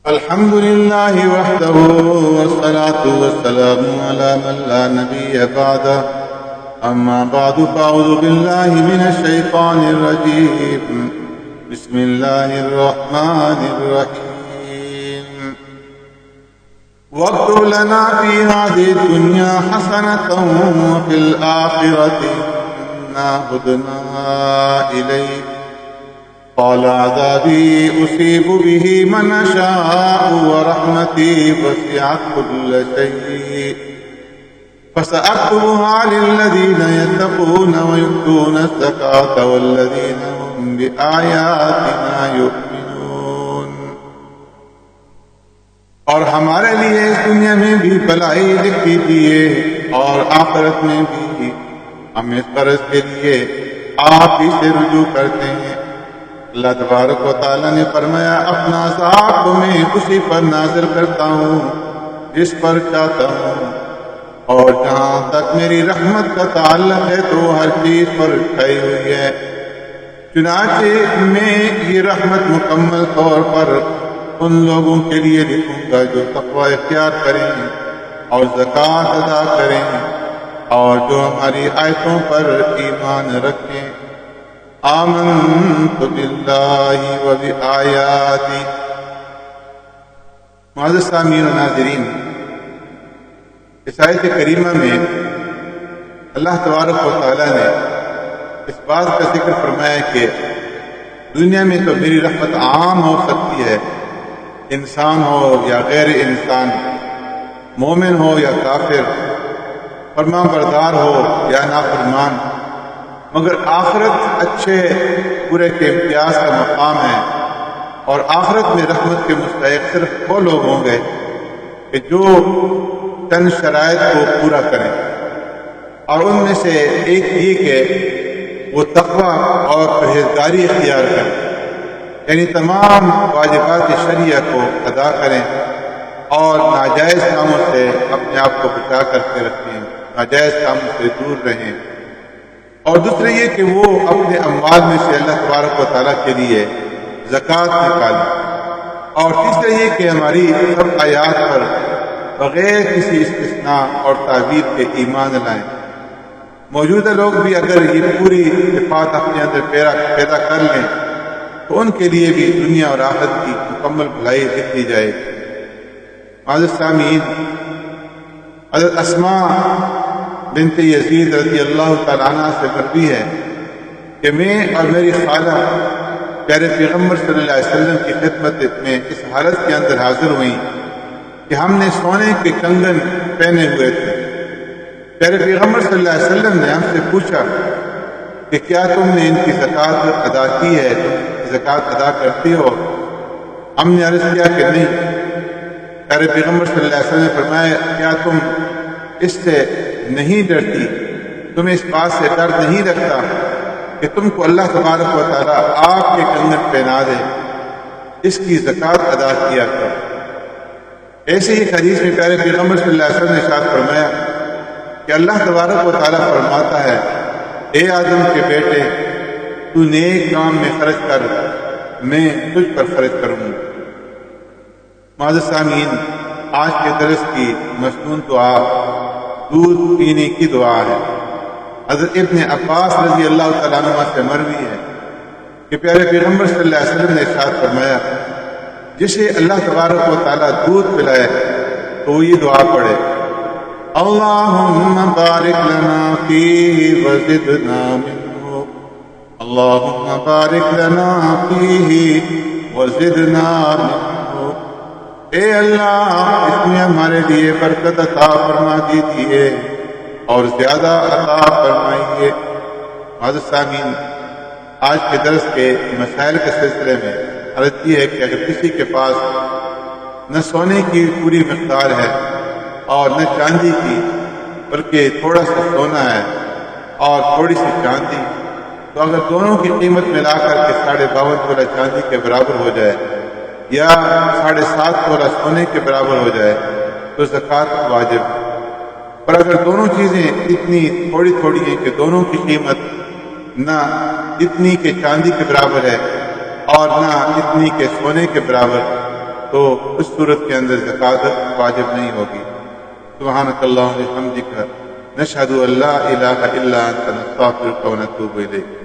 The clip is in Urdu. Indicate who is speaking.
Speaker 1: الحمد لله وحده والصلاة والسلام على من لا نبي بعده أما بعد فأعوذ بالله من الشيطان الرجيم بسم الله الرحمن الرحيم واكتب لنا في هذه الدنيا حسنة وفي الآخرة إنا هدنا إليك قال عذابي أصيب به من أشاء ورحمتي وسعت كل شيء فسأكتبها للذين يتقون ويؤتون الزكاة والذين هم بآياتنا يؤمنون۔ اور ہمارے لیے اس دنیا میں بھی بھلائی لکھ دیجیے اور آخرت میں بھی، ہم اس قرض کے لیے آپ ہی سے رجوع کرتے ہیں۔ اللہ تبارک و تعالیٰ نے فرمایا اپنا عذاب میں اسی پر نازل کرتا ہوں جس پر چاہتا ہوں، اور جہاں تک میری رحمت کا تعلق ہے تو ہر چیز پر چھائی ہوئی ہے۔ چنانچہ میں یہ رحمت مکمل طور پر ان لوگوں کے لیے لکھوں گا جو تقوی اختیار کریں اور زکوٰۃ ادا کریں اور جو ہماری آیتوں پر ایمان رکھیں۔ آمنت باللہ و بآیاتی۔ معزز سامعین و ناظرین، اس آیت کریمہ میں اللہ تبارک و تعالیٰ نے اس بات کا ذکر فرمایا کہ دنیا میں تو میری رحمت عام ہو سکتی ہے، انسان ہو یا غیر انسان، مومن ہو یا کافر، فرمان بردار ہو یا نافرمان، مگر آخرت اچھے برے کے امتیاز کا مقام ہے، اور آخرت میں رحمت کے مستحق صرف وہ لوگ ہوں گے کہ جو چند شرائط کو پورا کریں، اور ان میں سے ایک یہ کہ وہ تقوی اور پرہیزگاری اختیار کریں، یعنی تمام واجبات شرعیہ کو ادا کریں اور ناجائز کاموں سے اپنے آپ کو بچا کرتے رکھیں، ناجائز کاموں سے دور رہیں۔ اور دوسرے یہ کہ وہ اپنے اموال میں سے اللہ تبارک و تعالیٰ کے لیے زکوٰۃ نکالیں، اور تیسرا یہ کہ ہماری سب آیات پر بغیر کسی استثناء اور تعویل کے ایمان لائیں۔ موجودہ لوگ بھی اگر یہ پوری صفات اپنے اندر پیدا کر لیں تو ان کے لیے بھی دنیا اور آخرت کی مکمل بھلائی لکھ دی جائے۔ معزز سامعین، حضرت اسماء بنت یزید رضی اللہ تعالیٰ عنہ سے مروی ہے کہ میں اور میری خالہ پیارے پیغمبر صلی اللہ علیہ وسلم کی خدمت میں اس حالت کے اندر حاضر ہوئیں کہ ہم نے سونے کے کنگن پہنے ہوئے تھے۔ پیارے پیغمبر صلی اللہ علیہ وسلم نے ہم سے پوچھا کہ کیا تم نے ان کی زکوٰۃ ادا کی ہے، تم زکوٰۃ ادا کرتی ہو؟ ہم نے عرض کیا کہ نہیں۔ پیارے پیغمبر صلی اللہ علیہ وسلم نے فرمایا کیا تم اس سے نہیں ڈرتی، تمہیں اس بات سے ڈر نہیں لگتا کہ تم کو اللہ تبارک و تعالیٰ آپ کے کنگن پہنا دے، اس کی زکوٰۃ ادا کیا کر۔ ایسے ہی حدیث میں پیارے پیغمبر صلی اللہ علیہ وسلم نے ارشاد فرمایا کہ اللہ تبارک و تعالیٰ فرماتا ہے اے آدم کے بیٹے، تو نیک کام میں خرچ کر، میں تجھ پر خرچ کروں گا۔ معزز سامعین، آج کے درس کی مصنون دعا دودھ پینے کی دعا ہے۔ حضرت ابن عباس رضی اللہ تعالیٰ عنہ سے مروی ہے کہ پیارے پیغمبر صلی اللہ علیہ وسلم نے ارشاد فرمایا جسے اللہ تبارک و تعالیٰ دودھ پلائے تو وہ یہ دعا پڑھے، اللہم بارک لنا فیہ وزدنا منہ، اللہم بارک لنا فیہ وزدنا منہ۔ اے اللہ، اس میں ہمارے لیے برکت عطا فرما دیجیے اور زیادہ عطا فرمائیے۔ معزز سامعین، آج کے درس کے مسائل کے سلسلے میں عرض یہ ہے کہ اگر کسی کے پاس نہ سونے کی پوری مقدار ہے اور نہ چاندی کی، بلکہ تھوڑا سا سونا ہے اور تھوڑی سی چاندی، تو اگر دونوں کی قیمت ملا کر کے 52.5 تولہ چاندی کے برابر ہو جائے یا 7.5 تولہ سونے کے برابر ہو جائے تو زکوٰۃ واجب ہے۔ اور اگر دونوں چیزیں اتنی تھوڑی تھوڑی ہیں کہ دونوں کی قیمت نہ اتنی کہ چاندی کے برابر ہے اور نہ اتنی کہ سونے کے برابر، تو تو اس صورت کے اندر زکوٰۃ واجب نہیں ہوگی۔ سبحانک اللہم و بحمدک، نشہد ان لا الہ الا انت، نستغفرک و نتوب الیک۔